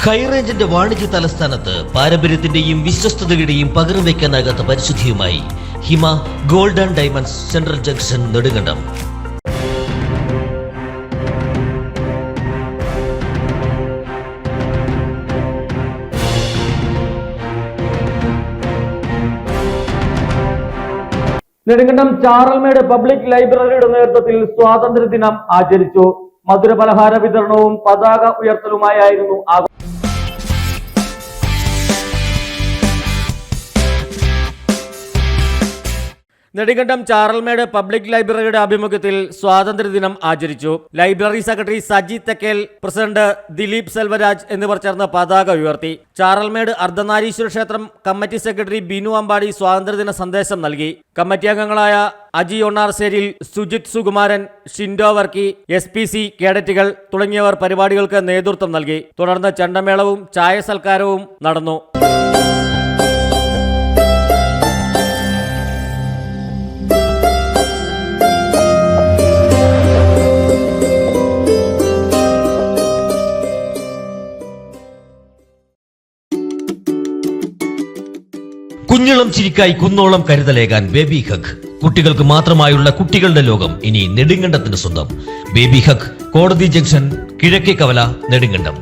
ഹൈറേഞ്ചിന്റെ വാണിജ്യ തലസ്ഥാനത്ത് പാരമ്പര്യത്തിന്റെയും വിശ്വസ്തതയുടെയും പകരം വയ്ക്കാനാകാത്ത പരിശുദ്ധിയുമായി Hima gold and diamonds central junction Nedumkandam. Nedumkandam Charalmedu public ലൈബ്രറിയുടെ നേതൃത്വത്തിൽ സ്വാതന്ത്ര്യദിനം ആചരിച്ചു. മധുരപലഹാര വിതരണവും പതാക ഉയർത്തലുമായിരുന്നു ആഘോഷം. നെടുങ്കണ്ടം ചാറൽമേട് പബ്ലിക് ലൈബ്രറിയുടെ ആഭിമുഖ്യത്തിൽ സ്വാതന്ത്ര്യദിനം ആചരിച്ചു. Library secretary Saji Thekkel, president Dileep Selvaraj എന്നിവർ ചേർന്ന് പതാക ഉയർത്തി. ചാറൽമേട് അർദ്ധനാരീശ്വര ക്ഷേത്രം കമ്മിറ്റി സെക്രട്ടറി ബിനു അമ്പാടി സ്വാതന്ത്ര്യദിന സന്ദേശം നൽകി. കമ്മിറ്റി അംഗങ്ങളായ അജി ഒണ്ണാർശ്ശേരിൽ, സുജിത് സുകുമാരൻ, ഷിൻഡോ വർക്കി, SPC കേഡറ്റുകൾ തുടങ്ങിയവർ പരിപാടികൾക്ക് നേതൃത്വം നൽകി. തുടർന്ന് ചെണ്ടമേളവും ചായ സൽക്കാരവും നടന്നു. കുഞ്ഞിളം ചിരിക്കായി കുന്നോളം കരുതലേകാൻ ബേബി ഹഗ്. കുട്ടികൾക്ക് മാത്രമായുള്ള കുട്ടികളുടെ ലോകം ഇനി നെടുങ്കണ്ടത്തിന് സ്വന്തം. ബേബി ഹഗ്, കോടതി ജംഗ്ഷൻ, കിഴക്കേ കവല, നെടുങ്കണ്ടം.